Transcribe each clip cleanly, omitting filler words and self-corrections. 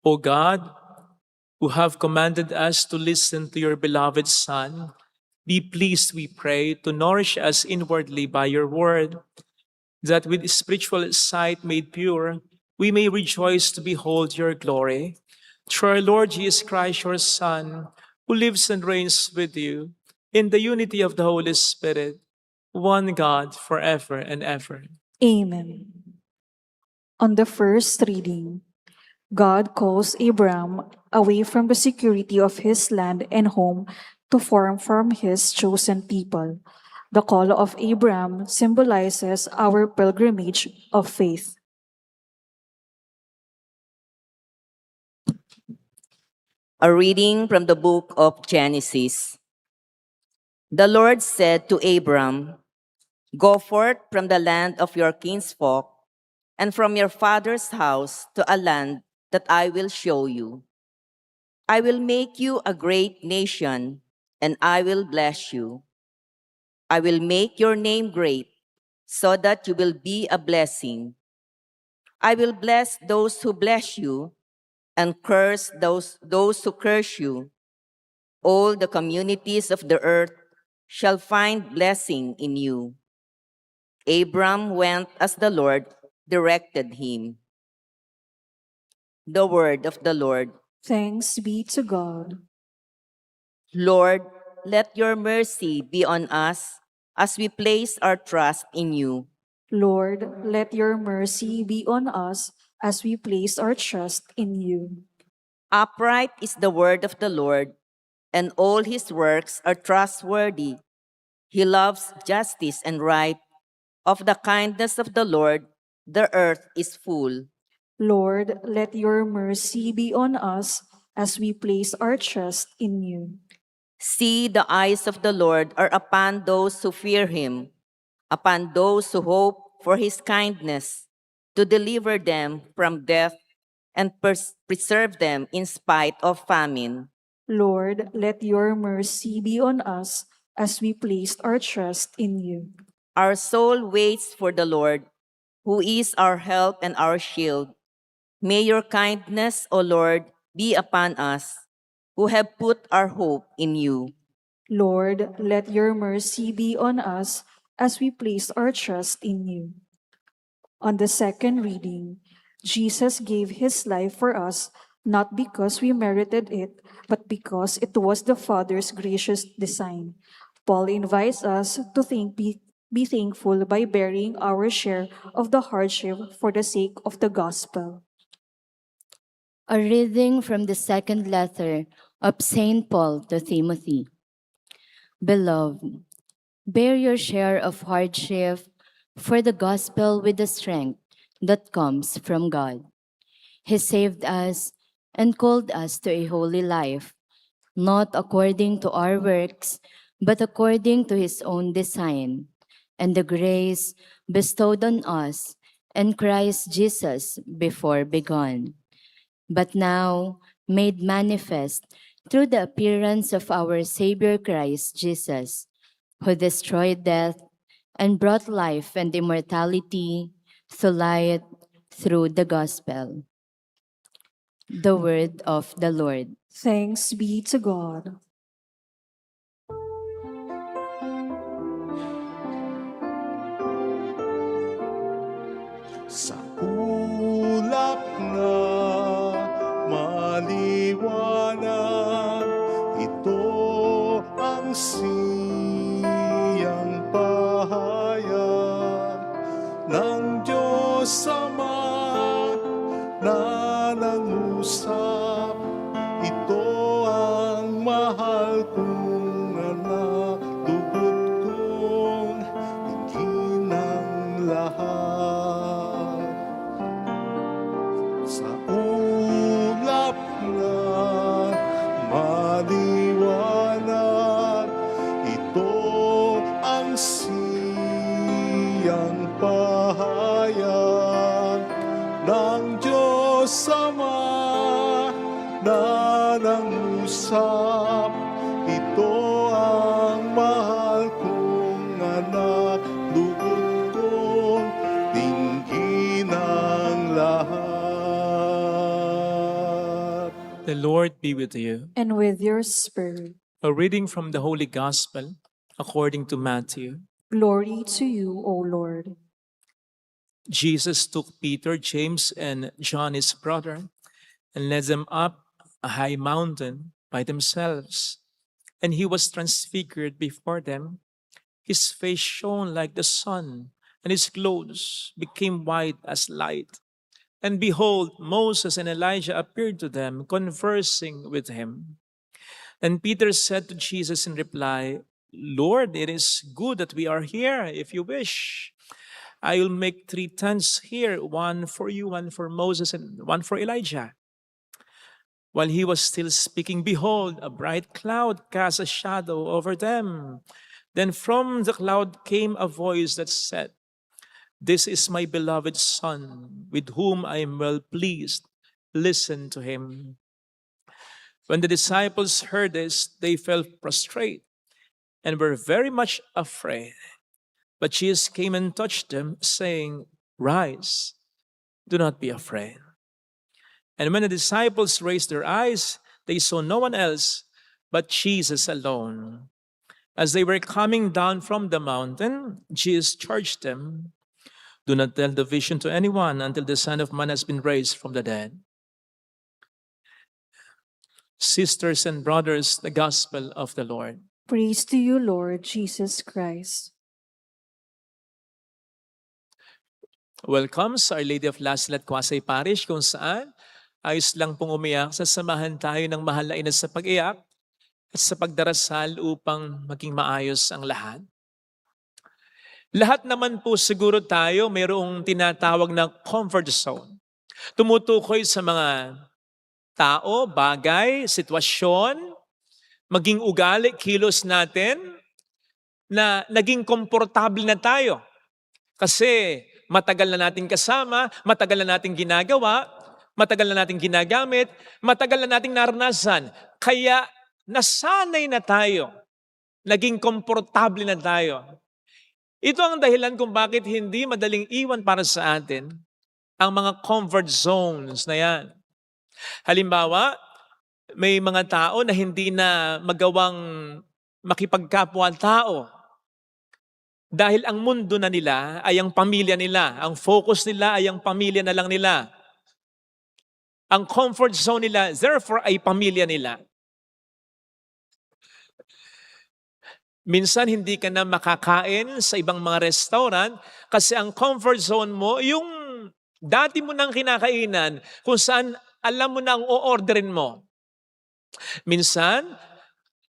O God, who have commanded us to listen to your beloved Son, be pleased, we pray, to nourish us inwardly by your word, that with spiritual sight made pure, we may rejoice to behold your glory. Through our Lord Jesus Christ, your Son, who lives and reigns with you in the unity of the Holy Spirit, one God, forever and ever. Amen. On the first reading, God calls Abram away from the security of his land and home to form from his chosen people. The call of Abram symbolizes our pilgrimage of faith. A reading from the book of Genesis. The Lord said to Abram, "Go forth from the land of your kinsfolk and from your father's house to a land that I will show you. I will make you a great nation, and I will bless you. I will make your name great, so that you will be a blessing. I will bless those who bless you, and curse those who curse you. All the communities of the earth shall find blessing in you." Abram went as the Lord directed him. The word of the Lord. Thanks be to God. Lord, let your mercy be on us as we place our trust in you. Lord, let your mercy be on us as we place our trust in you. Upright is the word of the Lord, and all his works are trustworthy. He loves justice and right. Of the kindness of the Lord, the earth is full. Lord, let your mercy be on us as we place our trust in you. See, the eyes of the Lord are upon those who fear him, upon those who hope for his kindness, to deliver them from death and preserve them in spite of famine. Lord, let your mercy be on us as we placed our trust in you. Our soul waits for the Lord, who is our help and our shield. May your kindness, O Lord, be upon us, who have put our hope in you. Lord, let your mercy be on us as we place our trust in you. On the second reading, Jesus gave his life for us, not because we merited it, but because it was the Father's gracious design. Paul invites us to be thankful by bearing our share of the hardship for the sake of the gospel. A reading from the second letter of St. Paul to Timothy. Beloved, bear your share of hardship for the gospel with the strength that comes from God. He saved us and called us to a holy life, not according to our works, but according to his own design and the grace bestowed on us in Christ Jesus before begun, but now made manifest through the appearance of our Savior Christ Jesus, who destroyed death and brought life and immortality to light through the gospel. The word of the Lord. Thanks be to God. Sa ulap na maliwanag, ito ang siyang pahayag ng Diyos Ama na nangusap. Ito ang mahal kong anak, dugot kong iginang lahat. Sa ulap na maliwanag, ito ang siyang pahayag ng Diyos Ama na nangusap. Ito ang mahal kong anak, dugot kong tingin ang lahat. The Lord be with you. and with your spirit. A reading from the Holy Gospel according to Matthew. Glory to you, O Lord. Jesus took Peter, James, and John, his brother, and led them up a high mountain by themselves. And he was transfigured before them. His face shone like the sun, and his clothes became white as light. And behold, Moses and Elijah appeared to them, conversing with him. And Peter said to Jesus in reply, Lord, it is good that we are here. If you wish, I will make 3 tents here, one for you, one for Moses, and one for Elijah. While he was still speaking, behold, a bright cloud cast a shadow over them. Then from the cloud came a voice that said, This is my beloved Son, with whom I am well pleased. Listen to him. When the disciples heard this, they fell prostrate and were very much afraid. But Jesus came and touched them, saying, Rise, do not be afraid. And when the disciples raised their eyes, they saw no one else but Jesus alone. As they were coming down from the mountain, Jesus charged them, Do not tell the vision to anyone until the Son of Man has been raised from the dead. Sisters and brothers, the Gospel of the Lord. Praise to you, Lord Jesus Christ. Welcome sa Our Lady of Last at Quasay Parish, kung saan ayos lang pong umiyak, sasamahan tayo ng mahal na ina sa pag-iyak at sa pagdarasal upang maging maayos ang lahat. Lahat naman po siguro tayo mayroong tinatawag na comfort zone. Tumutukoy sa mga tao, bagay, sitwasyon, maging ugali, kilos natin na naging komportable na tayo. Kasi matagal na nating kasama, matagal na nating ginagawa, matagal na nating ginagamit, matagal na nating naranasan. Kaya nasanay na tayo. Naging komportable na tayo. Ito ang dahilan kung bakit hindi madaling iwan para sa atin ang mga comfort zones na yan. Halimbawa, may mga tao na hindi na magawang makipagkapwa-tao. Dahil ang mundo na nila ay ang pamilya nila. Ang focus nila ay ang pamilya na lang nila. Ang comfort zone nila, therefore, ay pamilya nila. Minsan hindi ka na makakain sa ibang mga restaurant kasi ang comfort zone mo, yung dati mo nang kinakainan kung saan alam mo na ang o-orderin mo. Minsan,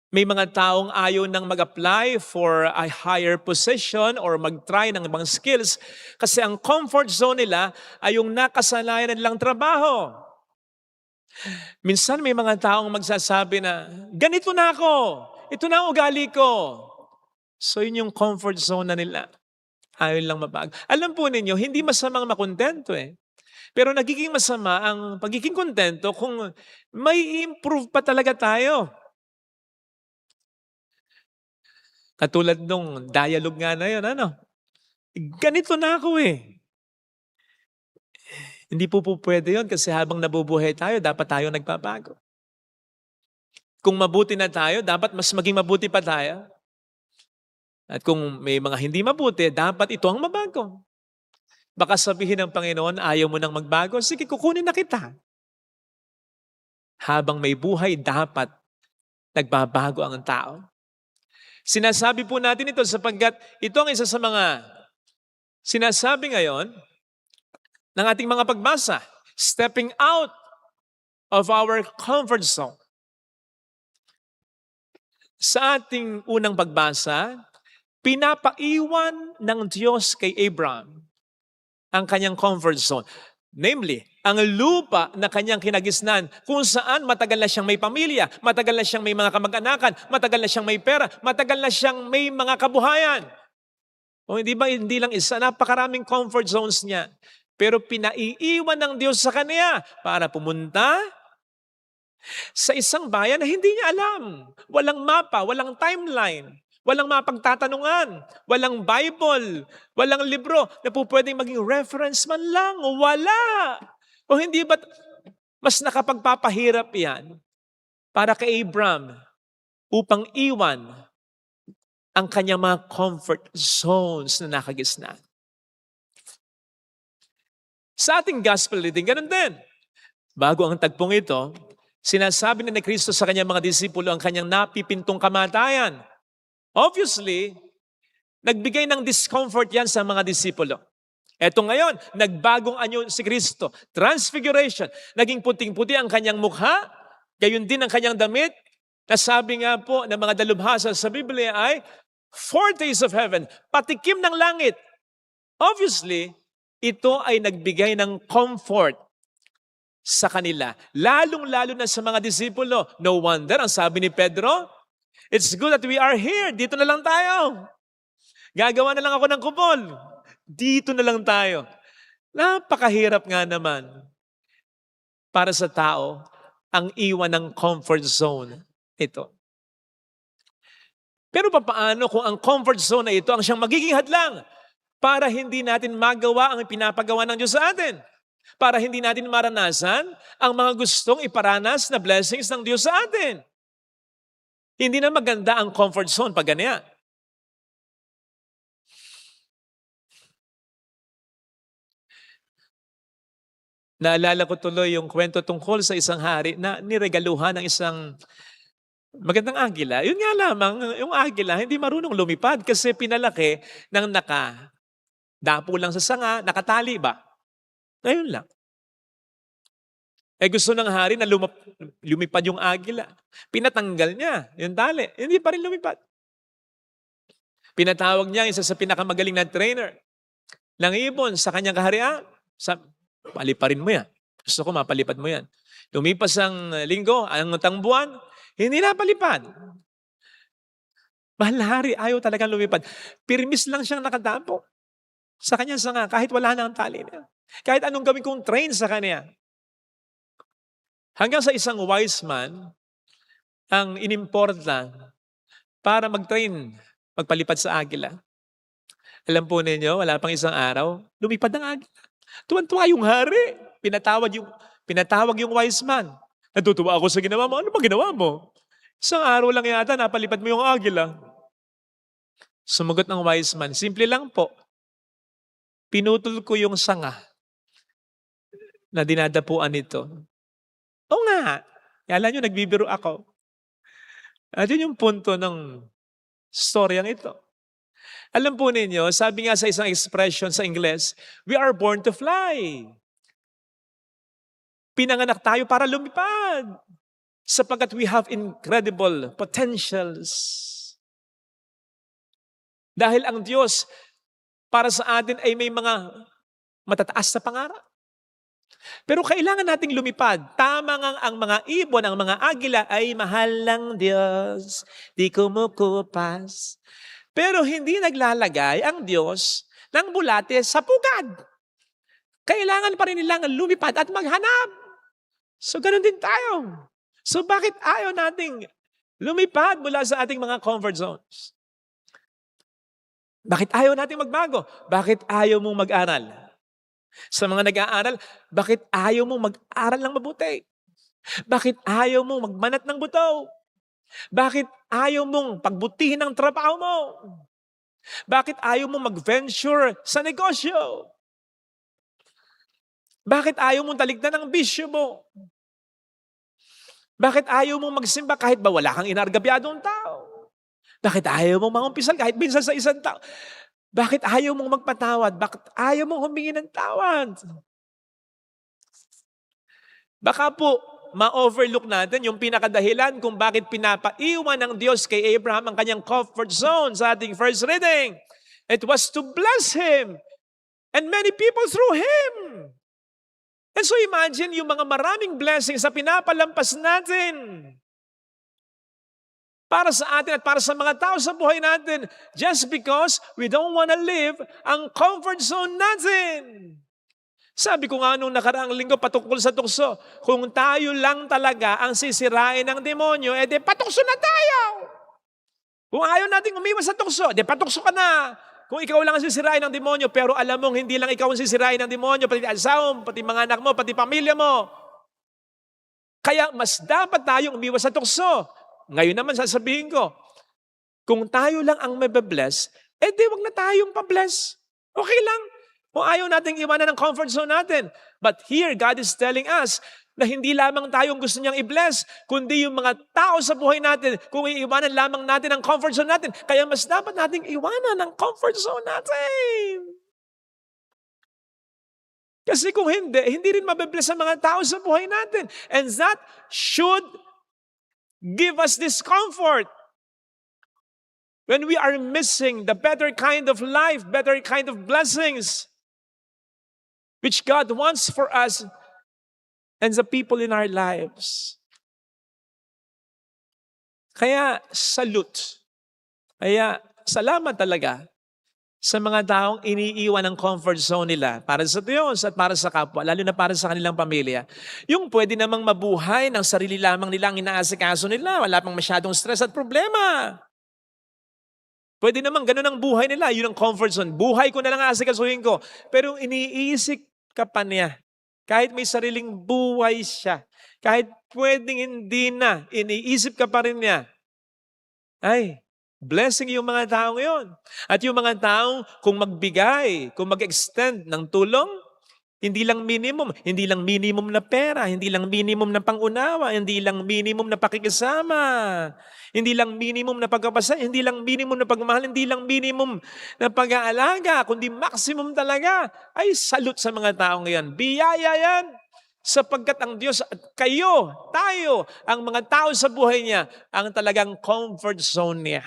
may mga taong ayaw nang mag-apply for a higher position or mag-try ng ibang skills kasi ang comfort zone nila ay yung nakasanayan nilang trabaho. Minsan may mga taong magsasabi na, ganito na ako, ito na ang ugali ko. So yun yung comfort zone na nila. Ayaw lang mabago. Alam po ninyo, hindi masamang makontento eh. Pero nagiging masama ang pagiging kontento kung may improve pa talaga tayo. Katulad nung dialogue nga na yun, ganito na ako eh. Hindi po pwede yun kasi habang nabubuhay tayo, dapat tayo nagbabago. Kung mabuti na tayo, dapat mas maging mabuti pa tayo. At kung may mga hindi mabuti, dapat ito ang mabago. Baka sabihin ng Panginoon, ayaw mo nang magbago, sige, kukunin na kita. Habang may buhay, dapat nagbabago ang tao. Sinasabi po natin ito sapagkat ito ang isa sa mga sinasabi ngayon ng ating mga pagbasa. Stepping out of our comfort zone. Sa ating unang pagbasa, pinapaiwan ng Diyos kay Abraham ang kanyang comfort zone. Namely, ang lupa na kanyang kinagisnan kung saan matagal na siyang may pamilya, matagal na siyang may mga kamag-anakan, matagal na siyang may pera, matagal na siyang may mga kabuhayan. O hindi ba, hindi lang isa, napakaraming comfort zones niya. Pero pinaiiwan ng Diyos sa kanya para pumunta sa isang bayan na hindi niya alam. Walang mapa, walang timeline. Walang mapagtatanungan, walang Bible, walang libro na po pwedeng maging reference man lang. Wala. O hindi ba Mas nakapagpapahirap yan para kay Abram upang iwan ang kanyang mga comfort zones na nakagisnan. Sa ating gospel reading, ganun din. Bago ang tagpong ito, sinasabi na ni Kristo sa kanyang mga disipulo ang kanyang napipintong kamatayan. Obviously, nagbigay ng discomfort yan sa mga disipulo. Eto ngayon, nagbagong anyo si Kristo. Transfiguration. Naging puting-puti ang kanyang mukha, gayon din ang kanyang damit. Nasabi nga po ng mga dalubhasa sa Biblia ay foretaste of heaven, patikim ng langit. Obviously, ito ay nagbigay ng comfort sa kanila. Lalong-lalo na sa mga disipulo. No wonder, ang sabi ni Pedro, it's good that we are here. Dito na lang tayo. Gagawa na lang ako ng kupol. Dito na lang tayo. Napakahirap nga naman para sa tao ang iwan ng comfort zone ito. Pero papaano kung ang comfort zone na ito ang siyang magiging hadlang para hindi natin magawa ang pinapagawa ng Diyos sa atin? Para hindi natin maranasan ang mga gustong iparanas na blessings ng Diyos sa atin? Hindi na maganda ang comfort zone pag ganyan. Naalala ko tuloy yung kwento tungkol sa isang hari na niregaluhan ng isang magandang agila. Yun nga lamang, yung agila hindi marunong lumipad kasi pinalaki ng dapo lang sa sanga, nakatali ba? Ngayon lang. Gusto ng hari na lumipad yung agila. Pinatanggal niya yung tali. Hindi pa rin lumipad. Pinatawag niya isa sa pinakamagaling na trainer ng ibon sa kanyang kaharian. Paliparin mo yan. Gusto ko mapalipad mo yan. Lumipas ang linggo, ang buwan, hindi na palipad. Mahal na hari, ayaw talagang lumipad. Pirmis lang siyang nakadapo sa kanyang sanga kahit wala na ang tali niya. Kahit anong gawin kong train sa kanya. Hanggang sa isang wise man ang inimporta para mag-train, magpalipad sa agila. Alam po ninyo, wala pang isang araw, lumipad ang agila. Tuwan-tuwa yung hari. Pinatawag yung wise man. Natutuwa ako sa ginawa mo. Ano ba ginawa mo? Isang araw lang yata, napalipad mo yung agila. Sumagot ng wise man, simple lang po. Pinutol ko yung sanga na dinadapuan nito. Oo nga. Kala nyo, nagbibiro ako. At yun yung punto ng storyang ito. Alam po ninyo, sabi nga sa isang expression sa Ingles, we are born to fly. Pinanganak tayo para lumipad. Sapagkat we have incredible potentials. Dahil ang Diyos, para sa atin ay may mga matataas na pangarap. Pero kailangan nating lumipad. Tama nga ang mga ibon, ang mga agila ay mahal ng Diyos, di kumukupas. Pero hindi naglalagay ang Diyos ng bulate sa pugad. Kailangan pa rin nilang lumipad at maghanap. So ganun din tayo. So bakit ayaw nating lumipad mula sa ating mga comfort zones? Bakit ayaw nating magbago? Bakit ayaw mong mag-aral? Sa mga nag-aaral, bakit ayaw mong mag-aral ng mabuti? Bakit ayaw mong magmanat ng buto? Bakit ayaw mong pagbutihin ang trabaho mo? Bakit ayaw mong mag-venture sa negosyo? Bakit ayaw mong talignan ang bisyo mo? Bakit ayaw mong magsimba kahit ba wala kang inargabyadong tao? Bakit ayaw mong mangumpisal kahit minsan sa isang tao? Bakit ayaw mong magpatawad? Bakit ayaw mong humingi ng tawad? Baka po, ma-overlook natin yung pinakadahilan kung bakit pinapaiwan ng Diyos kay Abraham ang kanyang comfort zone sa ating first reading. It was to bless him and many people through him. And so imagine yung mga maraming blessings sa pinapalampas natin para sa atin at para sa mga tao sa buhay natin just because we don't want to live ang comfort zone natin. Sabi ko nga nung nakaraang linggo patungkol sa tukso, kung tayo lang talaga ang sisirain ng demonyo, edi patukso na tayo. Kung ayaw natin umiwas sa tukso, edi patukso ka na. Kung ikaw lang ang sisirain ng demonyo, pero alam mong hindi lang ikaw ang sisirain ng demonyo, pati asawa mo, pati mga anak mo, pati pamilya mo. Kaya mas dapat tayong umiwas sa tukso. Ngayon naman sasabihin ko, kung tayo lang ang mabe-bless, di wag na tayong pa-bless. Okay lang. Kung ayaw nating iwanan ng comfort zone natin. But here, God is telling us na hindi lamang tayong gusto niyang i-bless, kundi yung mga tao sa buhay natin, kung iiwanan lamang natin ang comfort zone natin. Kaya mas dapat nating iwanan ang comfort zone natin. Kasi kung hindi rin mabe-bless ang mga tao sa buhay natin. And that should give us discomfort. When we are missing the better kind of life, better kind of blessings, which God wants for us and the people in our lives. Kaya, salute. Kaya, salamat talaga sa mga taong iniiwan ng comfort zone nila para sa Diyos at para sa kapwa, lalo na para sa kanilang pamilya. Yung pwede namang mabuhay ng sarili lamang nilang inaasikaso nila, wala pang masyadong stress at problema. Pwede naman ganun ang buhay nila, yun ang comfort zone. Buhay ko na lang asikasuhin ko. Pero iniisip ka pa niya, kahit may sariling buhay siya, kahit pwedeng hindi na, iniisip ka pa rin niya, ay, blessing yung mga taong yon. At yung mga taong kung magbigay, kung mag-extend ng tulong, hindi lang minimum na pera, hindi lang minimum na pangunawa, hindi lang minimum na pakikisama, hindi lang minimum na pagkapasa, hindi lang minimum na pagmamahal, hindi lang minimum na pag-aalaga, kundi maximum talaga. Ay, salute sa mga taong yan. Biyaya yan. Sapagkat ang Diyos at kayo, tayo, ang mga tao sa buhay niya, ang talagang comfort zone niya.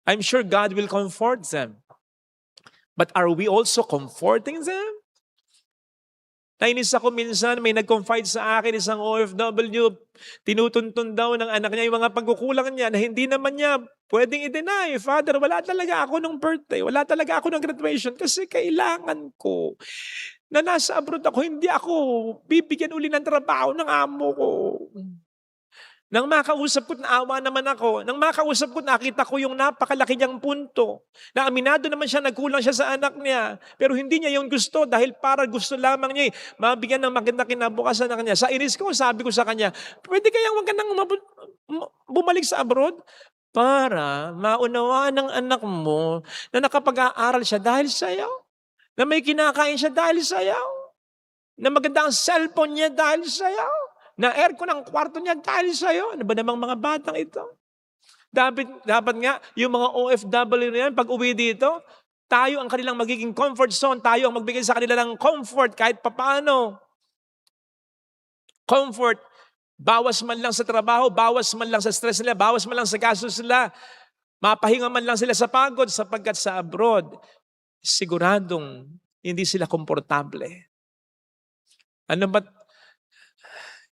I'm sure God will comfort them. But are we also comforting them? Nainis ako minsan, may nag-confide sa akin, isang OFW, tinutuntun daw ng anak niya yung mga pagkukulang niya na hindi naman niya pwedeng i-deny. Father, wala talaga ako ng birthday, wala talaga ako ng graduation kasi kailangan ko. Na nasa abroad ako, hindi ako bibigyan uli ng trabaho ng amo ko. Nang makausap ko, naawa naman ako. Nang makausap ko, nakita ko yung napakalaki niyang punto. Na aminado naman siya, nagkulang siya sa anak niya. Pero hindi niya yung gusto dahil para gusto lamang niya mabigyan ng magandang kinabukasan na kanya. Sa inis ko, sabi ko sa kanya, pwede kayang wag ka nang bumalik sa abroad? Para maunawaan ng anak mo na nakapag-aaral siya dahil sa'yo. Na may kinakain siya dahil sa'yo. Na maganda ang cellphone niya dahil sa'yo. Na aircon ang kwarto niya dahil sa'yo. Ano ba namang mga batang ito? Dapat nga, yung mga OFW na yan, pag uwi dito, tayo ang kanilang magiging comfort zone. Tayo ang magbigay sa kanila ng comfort kahit papaano. Comfort. Bawas man lang sa trabaho, bawas man lang sa stress nila, bawas man lang sa gastos nila. Mapahinga man lang sila sa pagod sapagkat sa abroad, siguradong hindi sila komportable. Ano ba't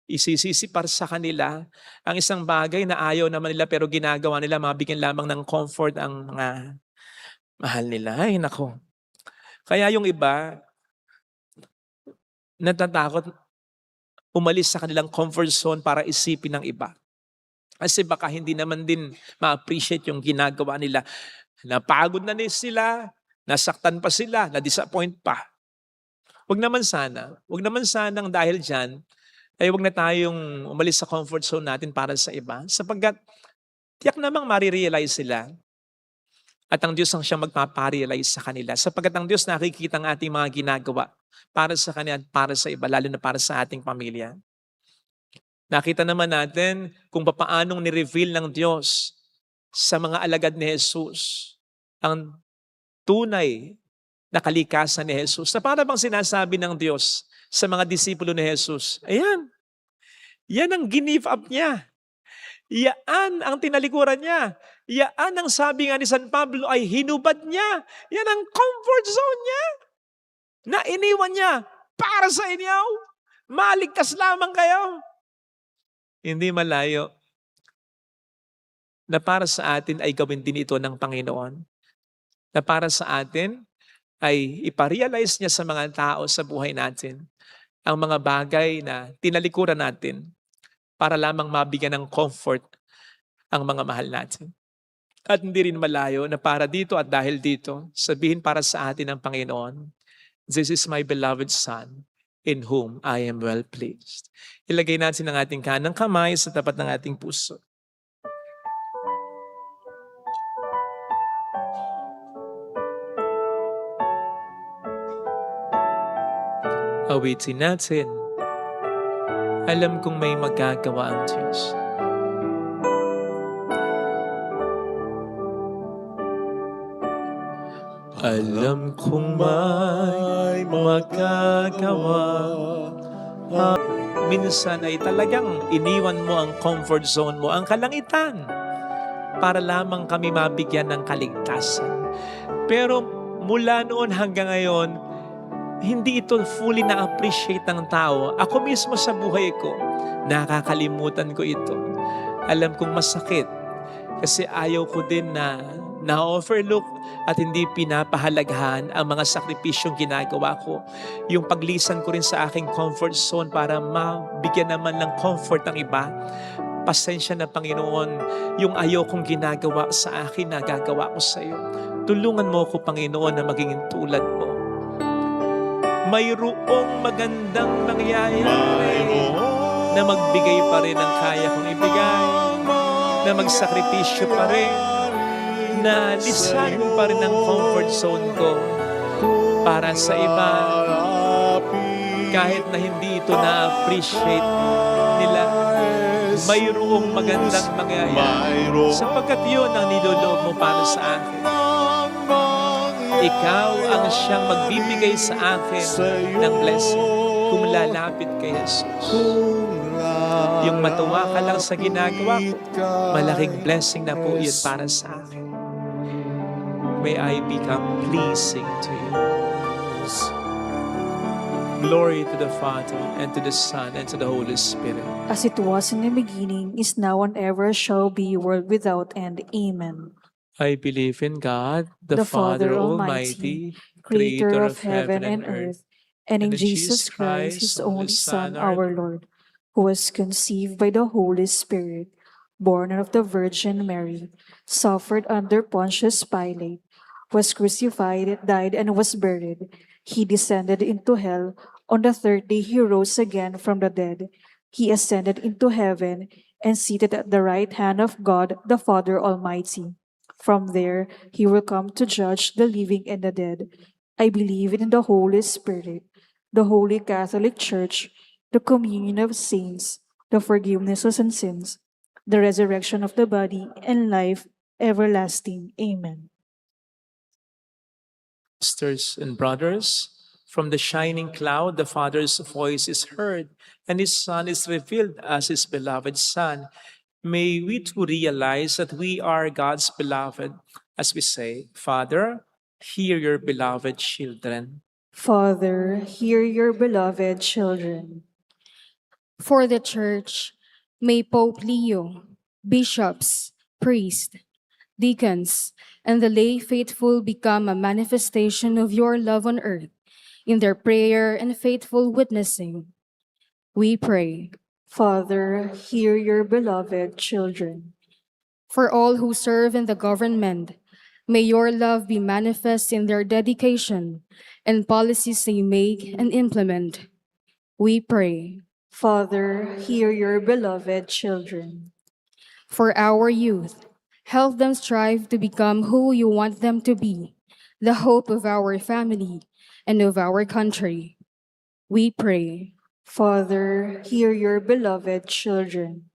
isisisi para sa kanila ang isang bagay na ayaw naman nila pero ginagawa nila, mabigyan lamang ng comfort ang mga mahal nila. Ay, nako. Kaya yung iba, natatakot umalis sa kanilang comfort zone para isipin ng iba. Kasi baka hindi naman din ma-appreciate yung ginagawa nila. Napagod na sila, nasaktan pa sila, na-disappoint pa. Wag naman sanang dahil dyan, ay wag na tayong umalis sa comfort zone natin para sa iba. Sapagkat tiyak namang marirealize sila at ang Diyos ang siyang magpaparealize sa kanila. Sapagkat ang Diyos nakikita ang ating mga ginagawa para sa kanila at para sa iba, lalo na para sa ating pamilya. Nakita naman natin kung paanong ni-reveal ng Diyos sa mga alagad ni Jesus ang tunay na kalikasan ni Jesus. Na para bang sinasabi ng Diyos sa mga disipulo ni Jesus, ayan, yan ang give up niya. Yan ang tinalikuran niya. Yan ang sabi nga ni San Pablo ay hinubad niya. Yan ang comfort zone niya. Na iniwan niya para sa inyo. Maligtas lamang kayo. Hindi malayo na para sa atin ay gawin din ito ng Panginoon. Na para sa atin ay iparealize niya sa mga tao sa buhay natin ang mga bagay na tinalikuran natin para lamang mabigyan ng comfort ang mga mahal natin. At hindi rin malayo na para dito at dahil dito, sabihin para sa atin ng Panginoon, "This is my beloved Son, in whom I am well pleased. Ilagay natin ang ating kanang kamay sa tapat ng ating puso. Awitin natin. Alam kong may magagawa ang Diyos. Alam kong may magagawa. Minsan ay talagang iniwan mo ang comfort zone mo, ang kalangitan, para lamang kami mabigyan ng kaligtasan. Pero mula noon hanggang ngayon, hindi ito fully na-appreciate ng tao. Ako mismo sa buhay ko, nakakalimutan ko ito. Alam kong masakit kasi ayaw ko din na na-overlook at hindi pinapahalagahan ang mga sakripisyong ginagawa ko. Yung paglisan ko rin sa aking comfort zone para mabigyan naman ng comfort ng iba. Pasensya na Panginoon, yung ayaw kong ginagawa sa akin, nagagawa ko sa iyo. Tulungan mo ko, Panginoon, na maging tulad mo. Mayroong magandang nangyayari na magbigay pa rin ang kaya kong ibigay, na magsakripisyo pa rin, na lisanin pa rin ang comfort zone ko para sa iba, kahit na hindi ito na-appreciate nila. Mayroong magandang mangyayari sapagkat yun ang niloloob mo para sa akin. Ikaw ang siyang magbibigay sa akin ng blessing kung lalapit kay Jesus. Yung matuwa ka lang sa ginagawa ko, malaking blessing na po yun para sa akin. May I become pleasing to you. Glory to the Father, and to the Son, and to the Holy Spirit. As it was in the beginning, is now, and ever shall be, world without end. Amen. I believe in God, the Father Almighty, Creator of heaven and earth, and in Jesus Christ, His only Son, our Lord, who was conceived by the Holy Spirit, born of the Virgin Mary, suffered under Pontius Pilate, was crucified, died, and was buried. He descended into hell. On the third day he rose again from the dead. He ascended into heaven and seated at the right hand of God the Father Almighty. From there he will come to judge the living and the dead. I believe in the Holy Spirit, the Holy Catholic Church, the communion of saints, the forgiveness of sins, the resurrection of the body, and life everlasting. Amen. Sisters and brothers, from the shining cloud, the Father's voice is heard, and His Son is revealed as His beloved Son. May we too realize that we are God's beloved as we say, Father, hear your beloved children. Father, hear your beloved children. For the Church, may Pope Leo, bishops, priests, deacons, and the lay faithful become a manifestation of your love on earth in their prayer and faithful witnessing. We pray. Father, hear your beloved children. For all who serve in the government, may your love be manifest in their dedication and policies they make and implement. We pray. Father, hear your beloved children. For our youth, help them strive to become who you want them to be, the hope of our family and of our country. We pray. Father, hear your beloved children.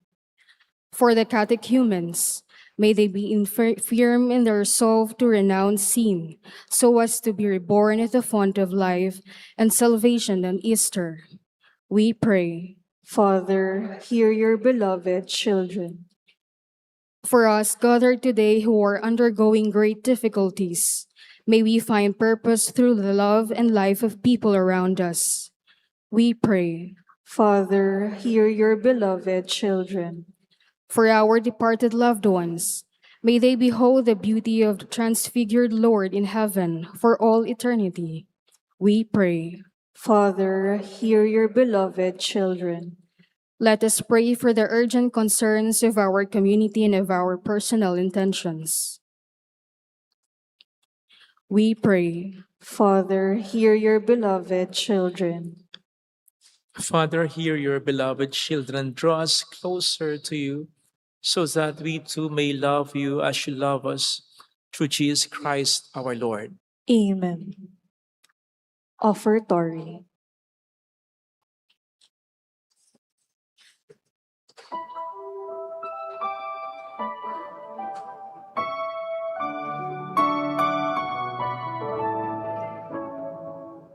For the catechumens, may they be firm in their resolve to renounce sin, so as to be reborn at the font of life and salvation on Easter. We pray. Father, hear your beloved children. For us gathered today who are undergoing great difficulties, may we find purpose through the love and life of people around us. We pray. Father, hear your beloved children. For our departed loved ones, may they behold the beauty of the transfigured Lord in heaven for all eternity. We pray. Father, hear your beloved children. Let us pray for the urgent concerns of our community and of our personal intentions. We pray. Father, hear your beloved children. Father, hear your beloved children, draw us closer to you, so that we too may love you as you love us, through Jesus Christ our Lord. Amen. Offertory.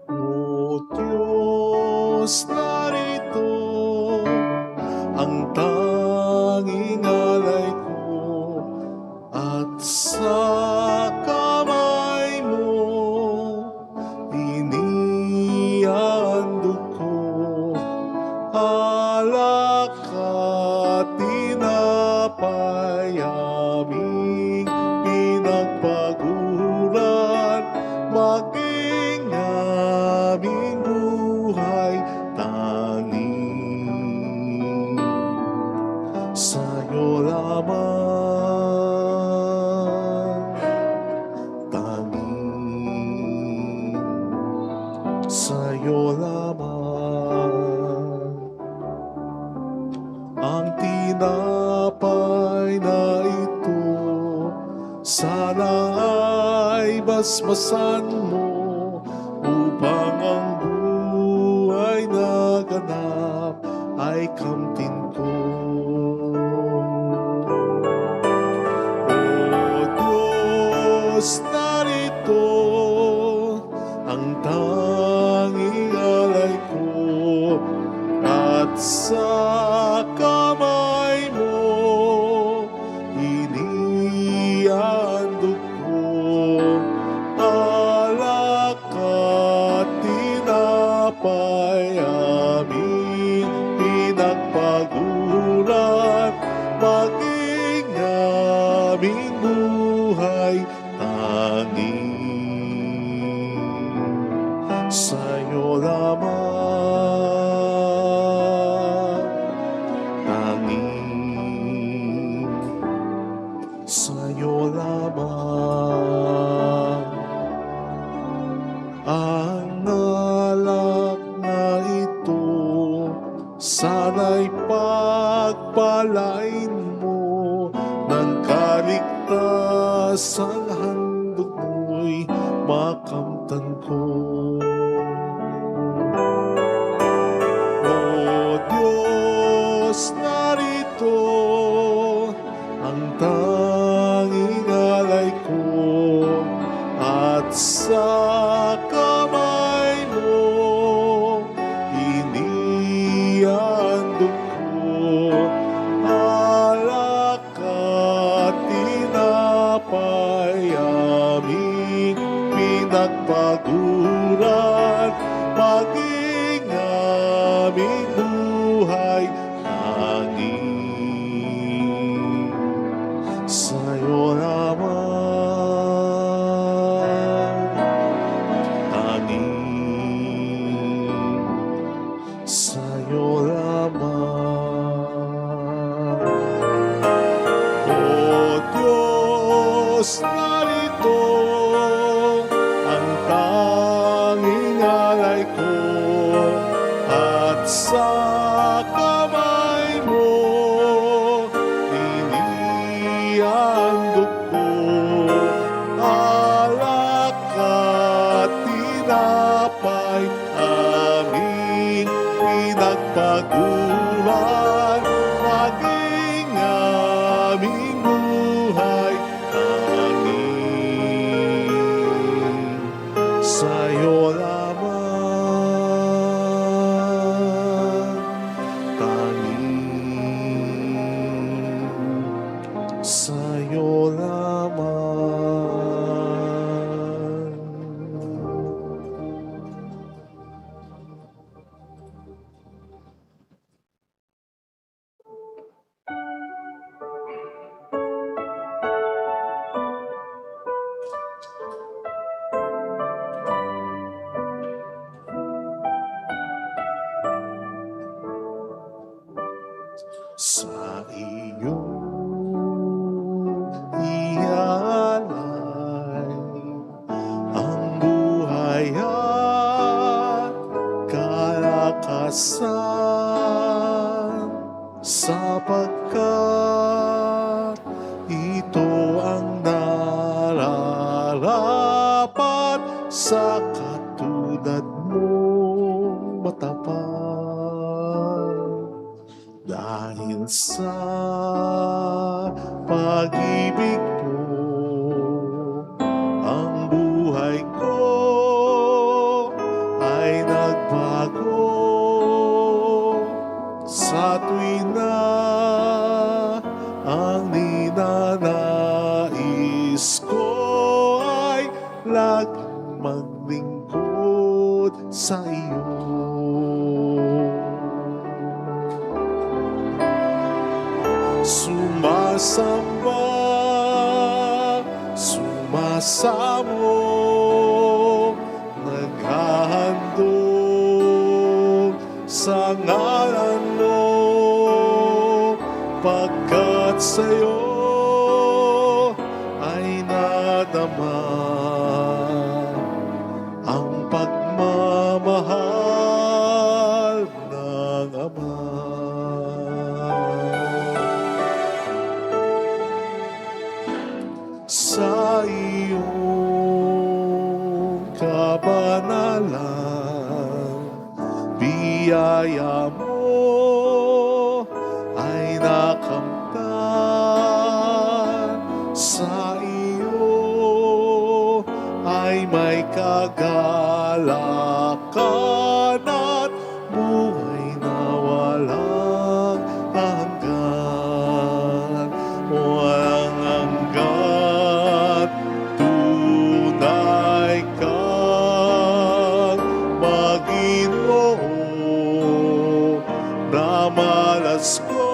O Diyos, narito ang tanging alay ko at sa kamay mo inihandog ko alak at tinapay aming pinagpaguran maging aming buhay tanging sa'yo lamang tanging sa'yo lamang ang tinapay na ito sana ay basbasan mo upang ang buhay na ganap ay kamtin ko. O Diyos, narito ang tanging alay ko at sa kamay mo inihandog ko alak at tinapay aming pinagpaguran maging aming buhay tanging sa'yo lamang tanging sa'yo lamang ang alak na ito sana'y pagpalain mo ng kaligtasang handog mo'y makamtan ko. O Diyos, narito ang tanging alay ko at sa kamay mo inihandog ko alak at tinapay aming pinagpaguran maging aming buhay tanging sa'yo lamang tanging sa'yo lamang. O Diyos, narito ang tanging alay ko at sa kamay mo inihandog ko alak at tinapay aming pinagpaguran maging aming buhay tanging sa'yo lamang tanging sa'yo lamang. Sa iyong ialay ang buhay at kalakasan karanasan, sapagkat ito ang nararapat sa katulad mong matapat. Dahil sa pag-ibig mo, ang buhay ko ay nagbago. Sa tuwing na ang ninanais ko ay laging maglingkod sa iyo. Sumasamba, sumasamo, naghahandog sa ngalan mo, pagkat sa'yo ay nadama ang pagmamahal ng Ama. Sa iyong kabanalan, biyaya mo ay nakamtan. Sa iyo ay may kagalakan at buhay na walang hanggan. Walang hanggan, tunay kang Panginoon, na malas ko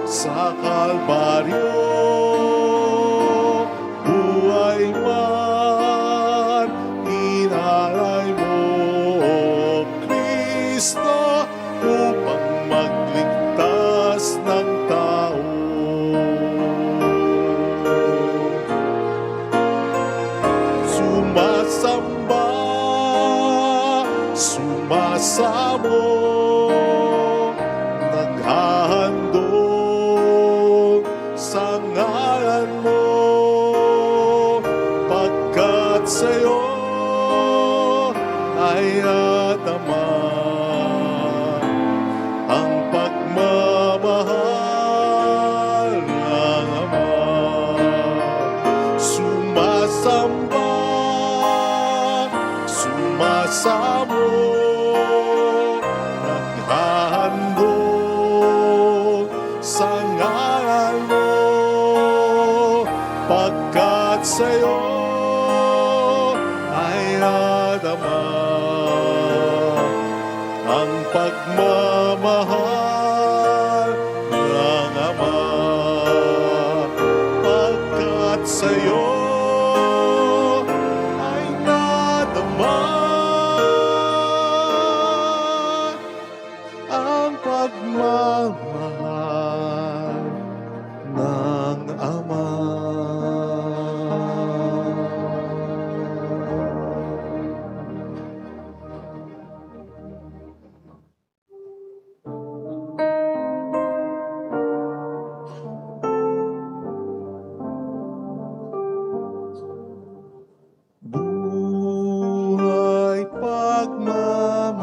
sa Kalbaryo. Buhay man, inalay mo, O Kristo, upang magligtas ng tao. Sumasamba, sumasamo, naghahandog sa ngalan mo, pagkat sa'yo ay nadama ang pagmamahal ng Ama. Sumasamba, sumasamo, naghahandog sa ngalan mo, pagkat sa'yo ay nadama ang pagmamahal ng Ama. Pagkat sa'yo ay nadama ang pagmamahal ng Ama. Buhay pagmamahal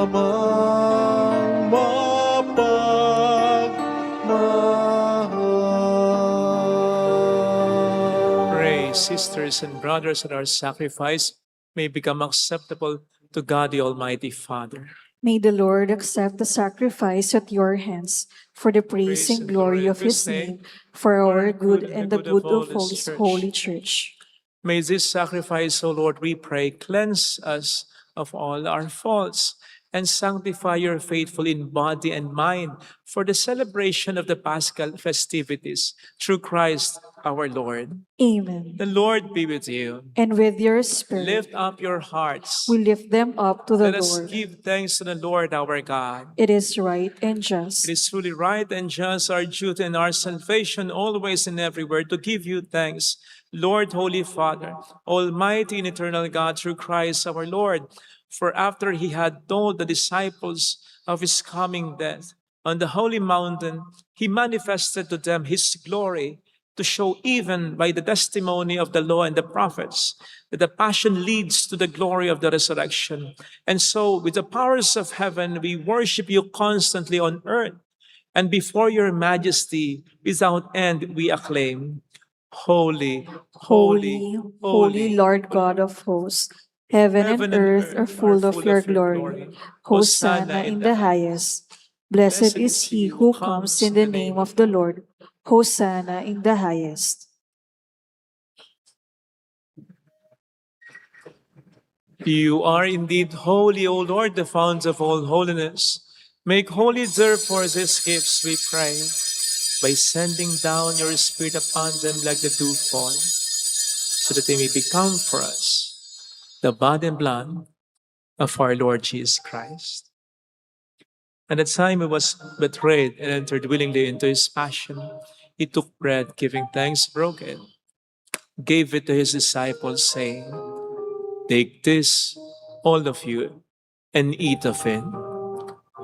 amang mapagmahal. Pray, sisters and brothers, that our sacrifice may become acceptable to God the Almighty Father. May the Lord accept the sacrifice at your hands for the praise and glory of his name, for our good and the good of all his holy church. May this sacrifice, O Lord, we pray, cleanse us of all our faults and sanctify your faithful in body and mind for the celebration of the Paschal festivities through Christ our Lord. Amen. The Lord be with you. And with your spirit, Lift up your hearts. we lift them up to the Let us Lord. give thanks to the Lord our God. It is right and just. It is truly right and just, our duty and our salvation, always and everywhere, to give you thanks, Lord, Holy Father, Almighty and eternal God, through Christ our Lord. For after he had told the disciples of his coming death on the holy mountain, he manifested to them his glory, to show even by the testimony of the law and the prophets that the passion leads to the glory of the resurrection. And so, with the powers of heaven, we worship you constantly on earth, and before your majesty, without end, we acclaim, Holy, Holy, holy Lord God of hosts, heaven and earth are full of your glory. Hosanna in the highest. Blessed is he who comes in the name of the Lord. Hosanna in the highest. You are indeed holy, O Lord, the fount of all holiness. Make holy, therefore, these gifts, we pray, by sending down your Spirit upon them like the dewfall, so that they may become for us the body and blood of our Lord Jesus Christ. At the time he was betrayed and entered willingly into his passion, he took bread, giving thanks, broke it, gave it to his disciples, saying, "Take this, all of you, and eat of it,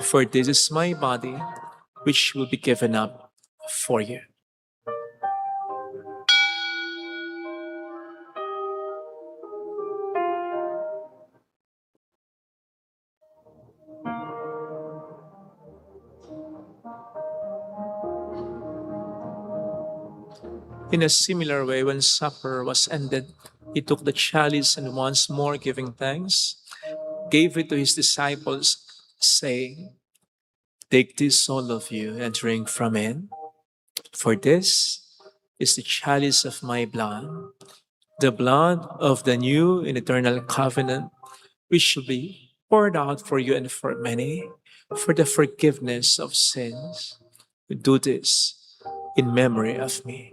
for this is my body, which will be given up for you." In a similar way, when supper was ended, he took the chalice and once more giving thanks, gave it to his disciples, saying, "Take this, all of you, and drink from it, for this is the chalice of my blood, the blood of the new and eternal covenant, which shall be poured out for you and for many, for the forgiveness of sins. Do this in memory of me."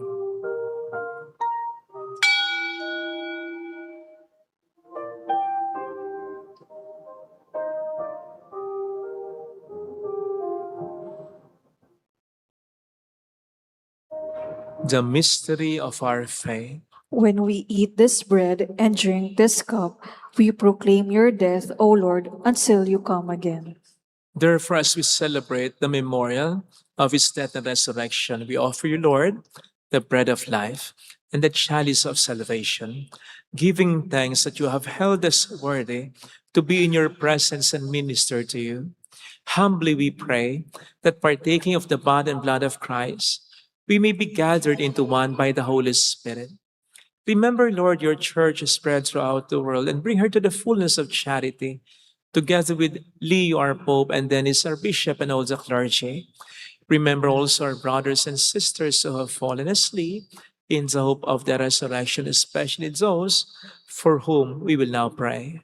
The mystery of our faith. When we eat this bread and drink this cup, we proclaim your death, O Lord, until you come again. Therefore, as we celebrate the memorial of his death and resurrection, we offer you, Lord, the bread of life and the chalice of salvation, giving thanks that you have held us worthy to be in your presence and minister to you. Humbly we pray that partaking of the body and blood of Christ, we may be gathered into one by the Holy Spirit. Remember, Lord, your church is spread throughout the world and bring her to the fullness of charity, together with Leo, our Pope, and Dennis, our Bishop, and all the clergy. Remember also our brothers and sisters who have fallen asleep in the hope of the resurrection, especially those for whom we will now pray.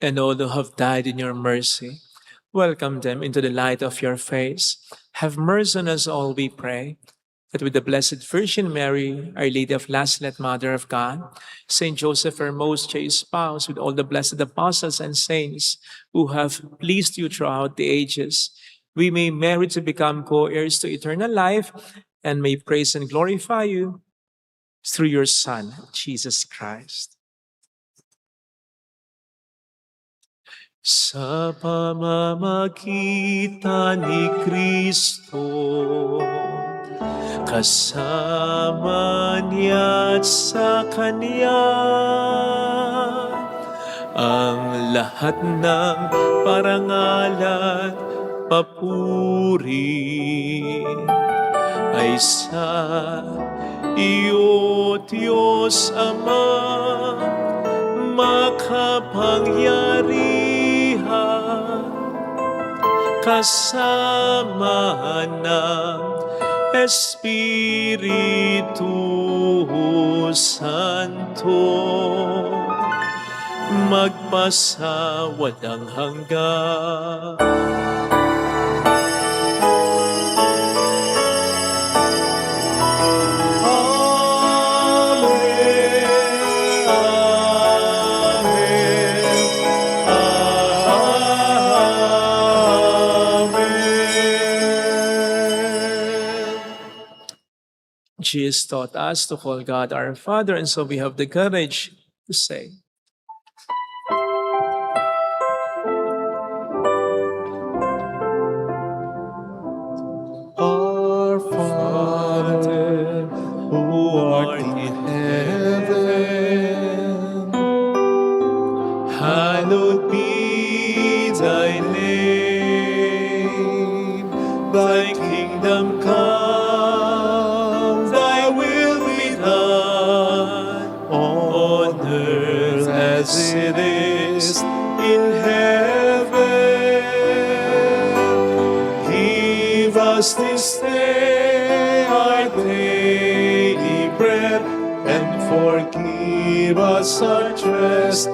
And all who have died in your mercy, welcome them into the light of your face. Have mercy on us all, we pray, that with the Blessed Virgin Mary, Our Lady of Lazaret, Mother of God, Saint Joseph, her most chaste spouse, with all the blessed apostles and saints who have pleased you throughout the ages, we may merit to become co-heirs to eternal life and may praise and glorify you through your Son, Jesus Christ. Sa pamamagitan ni Kristo, kasama niya't sa Kanya ang lahat ng parangal at papuri ay sa iyo, Diyos Ama, makapangyarihan, kasama ng Espiritu Santo, magpasa walang hanggan. Jesus taught us to call God our Father, and so we have the courage to say, Our Father, who art in heaven, hallowed be thy name. Thy kingdom come, thy will be done on earth as it is in heaven. Give us this day our daily bread, and forgive us our trespasses,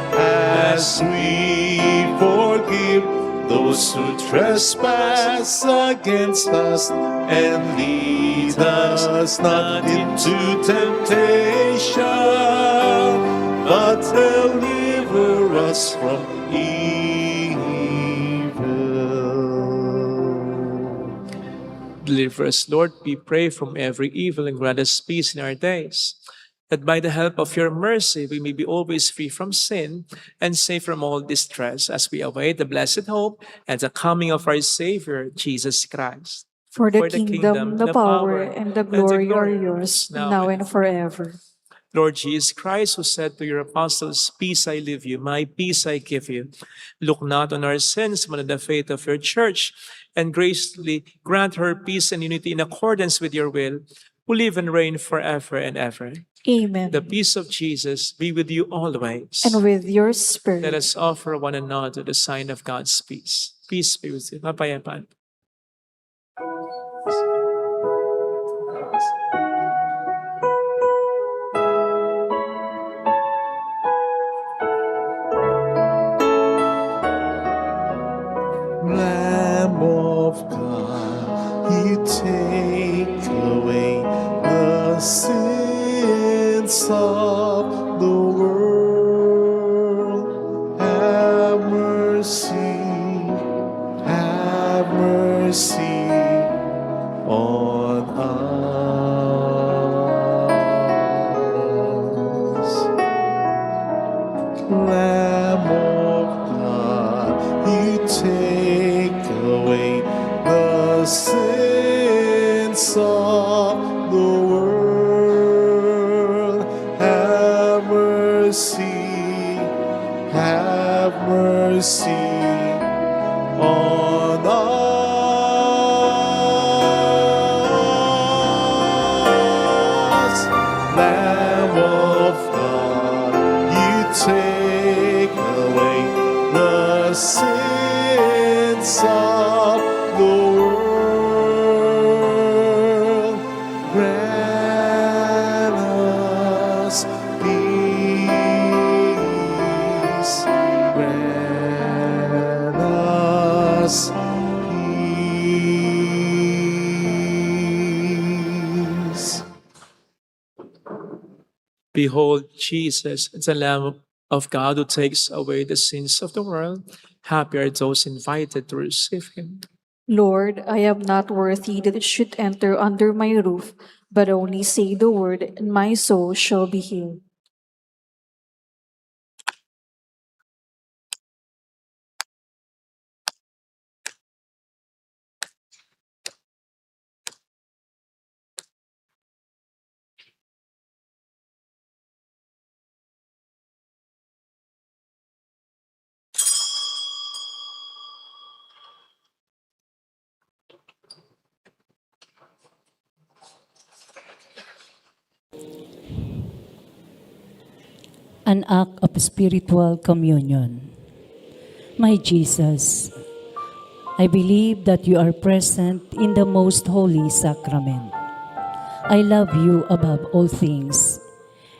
as we forgive those who trespass against us. And lead us not into temptation, but deliver us from evil. Deliver us, Lord, we pray, from every evil, and grant us peace in our days, that by the help of your mercy we may be always free from sin and safe from all distress, as we await the blessed hope and the coming of our Savior, Jesus Christ. For the kingdom, the power, and the glory are yours, now and forever. Lord Jesus Christ, who said to your apostles, "Peace I leave you, my peace I give you," look not on our sins, but on the faith of your church, and graciously grant her peace and unity in accordance with your will, who live and reign forever and ever. Amen. The peace of Jesus be with you always. And with your Let spirit. us offer one another the sign of God's peace. Peace be with you. Mapayapaan. Lamb of God, you take away the sins of the world. Have mercy on us. Lamb of God, you take away the sins of the world. Have mercy on us. Lamb of God, you take away the sins of the world. Grant us peace. Grant us peace. Behold, Jesus, the Lamb of God who takes away the sins of the world. Happy are those invited to receive him. Lord, I am not worthy that it should enter under my roof, but only say the word, and my soul shall be healed. an act of spiritual communion. My Jesus, I believe that you are present in the most holy sacrament. I love you above all things,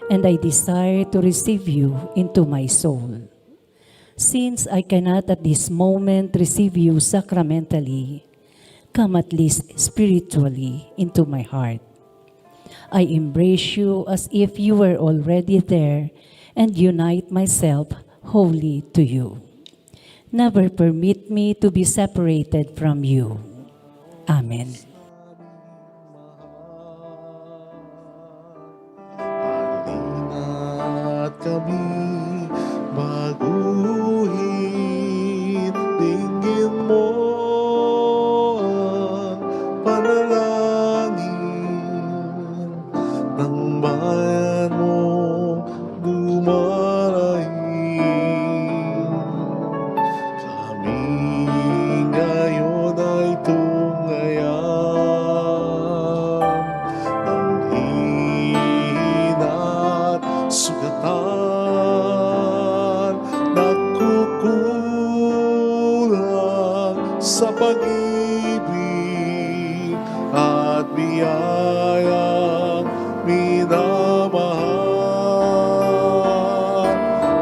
and I desire to receive you into my soul. Since I cannot at this moment receive you sacramentally, come at least spiritually into my heart. I embrace you as if you were already there and unite myself wholly to you. Never permit me to be separated from you. Amen. Halina't kami baguhin, dinggin mo ang panalangin ng bayan mong dumaraing. Kami ngayon ay tunghayan ng hina't sugatan, nagkukulang sa pag-ibig at biyayang minamahal.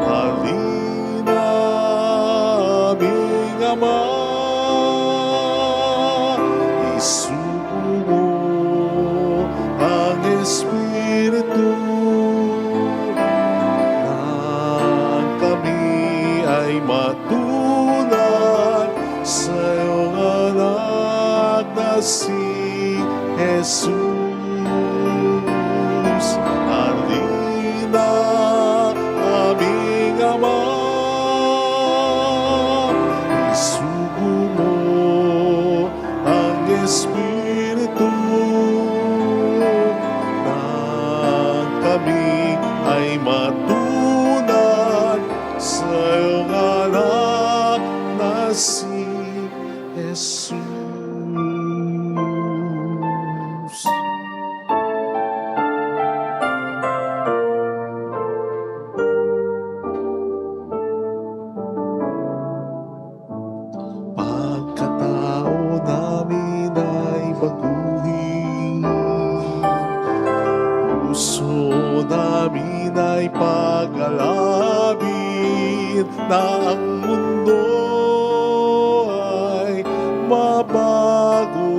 Halina, aming Ama, isugo mo ang Espiritu nang kami ay matulad sa iyong anak na si Jesus. Halina, aming Ama, isugo mo ang Espiritu nang kami ay matulad sa iyong anak na si Jesus. Pagkatao namin ay baguhin, puso namin ay pag-alabin, na ang mundo ay mabago.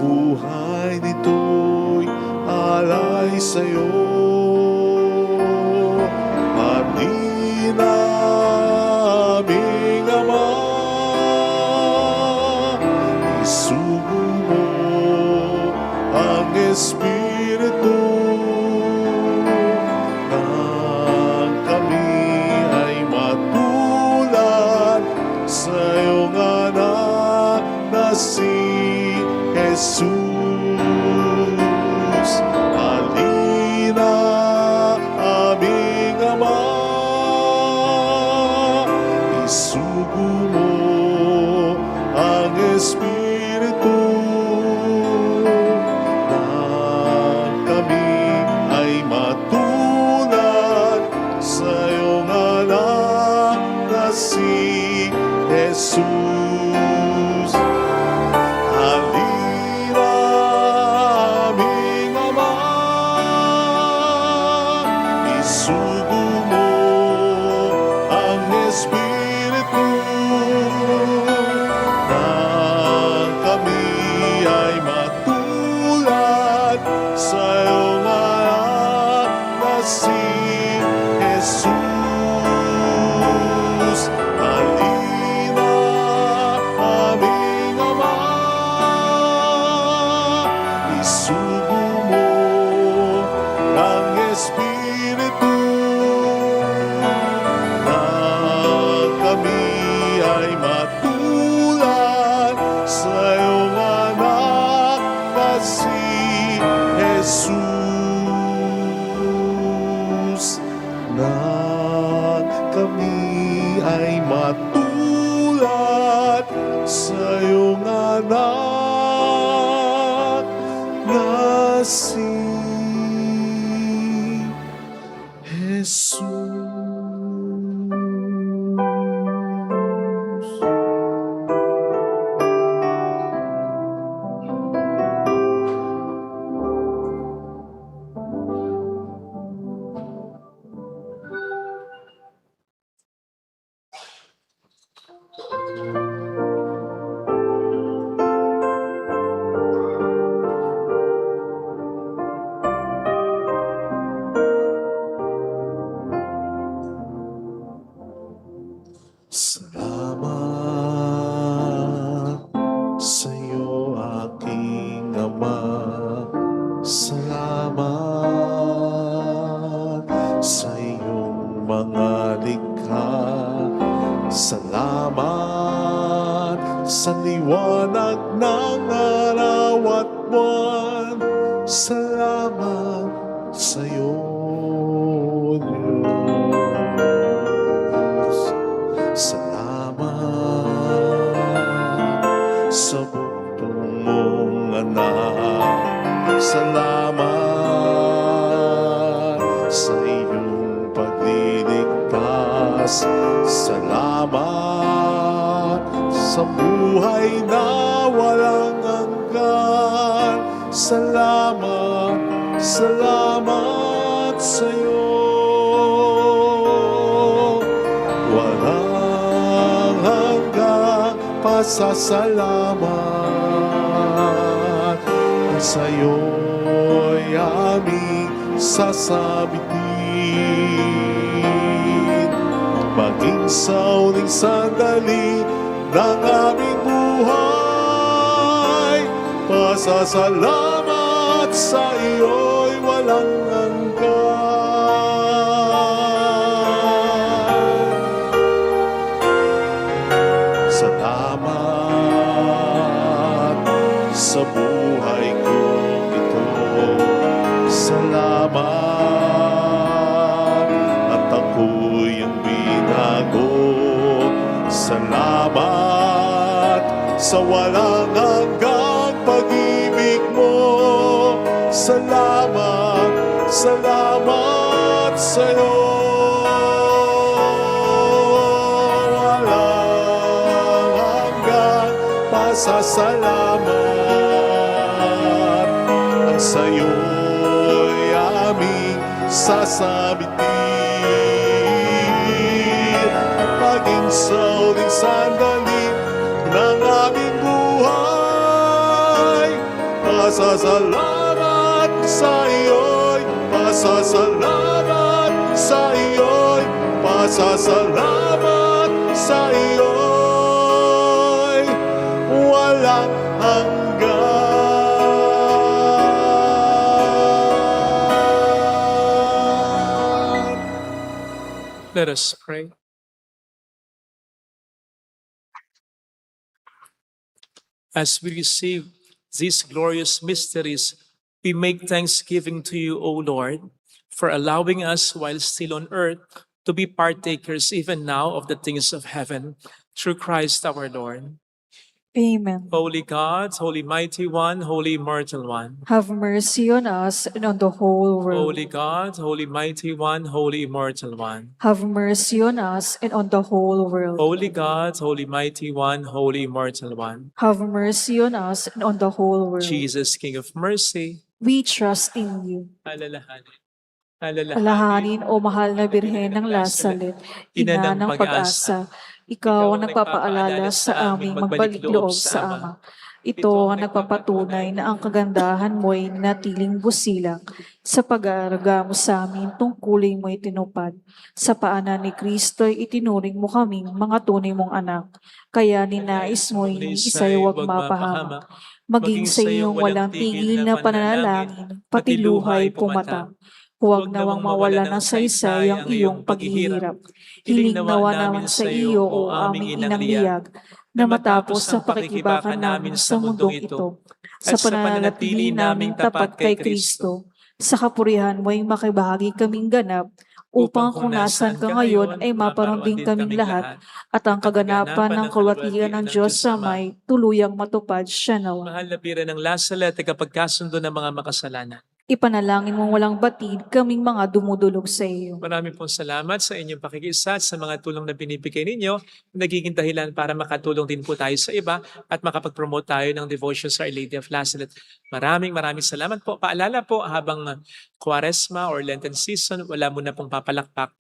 Buhay nito'y alay sa'yo. Halina, aming Ama, isugo mo ang Espiritu nang kami ay matulad sa iyong anak na si Jesus. Halina, aming Ama, isugo mo ang Espiritu nang kami ay matulad sa iyong anak na si Jesus. Halina, aming Ama, isugo mo ang Espiritu nang kami ay matulad sa iyong anak na si Jesus. Halina, aming Ama, isugo mo ang Espiritu nang kami ay matulad sa iyong anak na si Jesus. Nang kami ay matulad sa iyong anak na si Jesus. Salamat sa'yo, aking Ama. Salamat sa iyong mga likha. Salamat sa liwanag ng araw at buwan. Salamat sa'yo, Diyos. Salamat sa buktong mong anak. Salamat sa iyong pagliligtas. Salamat sa buhay na walang hanggan. Salamat, salamat sa'yo. Walang hanggang pasasalamat. Sa'yo'y aming sasabitin. Maging sa uling sandali ng aming buhay, pasasalamat sa iyo'y walang hanggan. Salamat sa buhay ko ito. Salamat at ako'y ang binago. Salamat sa walang hanggang pag-ibig mo. Salamat, salamat sa'yo. Walang hanggang pasasalamat. Ang sa'yo'y aming sasabitin. Maging sa uling sandali ng aming buhay, pasasalamat sa iyo'y, pasasalamat sa iyo'y, pasasalamat sa iyo'y walang hanggan. Let us pray. As we receive these glorious mysteries, we make thanksgiving to you, O Lord, for allowing us while still on earth to be partakers even now of the things of heaven, through Christ our Lord. Amen. Holy God, Holy Mighty One, Holy Immortal One. Have mercy on us and on the whole world. Holy God, Holy Mighty One, Holy Immortal One. Have mercy on us and on the whole world. Holy God, Holy Mighty One, Holy Immortal One. Have mercy on us and on the whole world. Jesus, King of Mercy, We trust in you. alalahanin. Alahanin, O mahal na Birhen ng Lasalet, Ina ng pag-asa, Ikaw ang nagpapaalala sa aming magbalik loob sa Ama. Ito ang nagpapatunay na ang kagandahan mo'y natiling busilak. Sa pag-aaraga mo sa amin, tungkulin mo'y tinupad. Sa paanan ni Kristo'y itinuring mo kaming mga tunay mong anak. Kaya ninais mo'y isa'y huwag mapahamak. Maging sa iyong walang tigil na pananalangin, pati luhay pumatang. Huwag nawang mawala ng saysay ang iyong paghihirap. Hiling nawa naman sa iyo, O aming inang liyag, na matapos sa pakikibakan namin sa mundong ito, sa pananatili naming tapat kay Kristo, sa kapurihan mo'y makibahagi kaming ganap, upang kung nasan ka ngayon ay maparunding kaming lahat, at ang kaganapan ng kalwatigan ng Diyos sa may tuluyang matupad siya nawa. Mahal na Bira ng Lasalet, kapagkasundo ng mga makasalanan. Ipanalangin mong walang batid kaming mga dumudulog sa iyo. Maraming pong salamat sa inyong pakikisa at sa mga tulong na binibigay ninyo. Nagiging dahilan para makatulong din po tayo sa iba at makapag-promote tayo ng devotion sa Our Lady of Lazaret. Maraming salamat po. Paalala po, habang Quaresma or Lenten season, wala muna pong papalakpak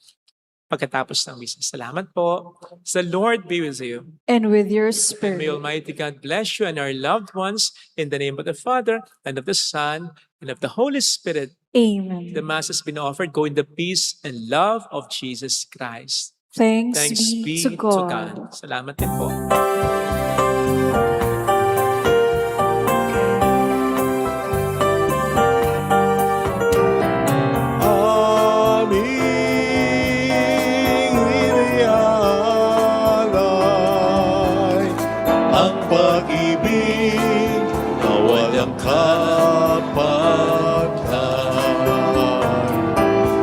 pagkatapos ng misa. Salamat po. The Lord be with you. And with your And spirit. may Almighty God bless you and our loved ones in the name of the Father and of the Son and of the Holy Spirit. Amen. The Mass has been offered. Go in the peace and love of Jesus Christ. Thanks, Thanks be be to God. Salamat din po. Aming inialay ang pag-ibig na walang kapathan.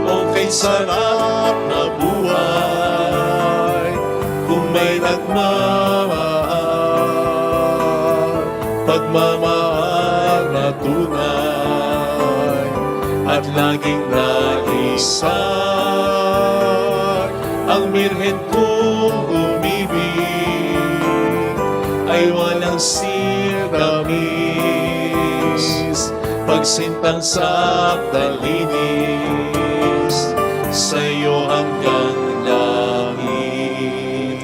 O kay sarap na buhay kung may nagmamahal, pagmamahal na tunay at laging naisan. Ang birhen kong umibig ay walang siramis, pagsintang sa talinis sa iyo hanggang langit.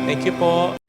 Thank you po.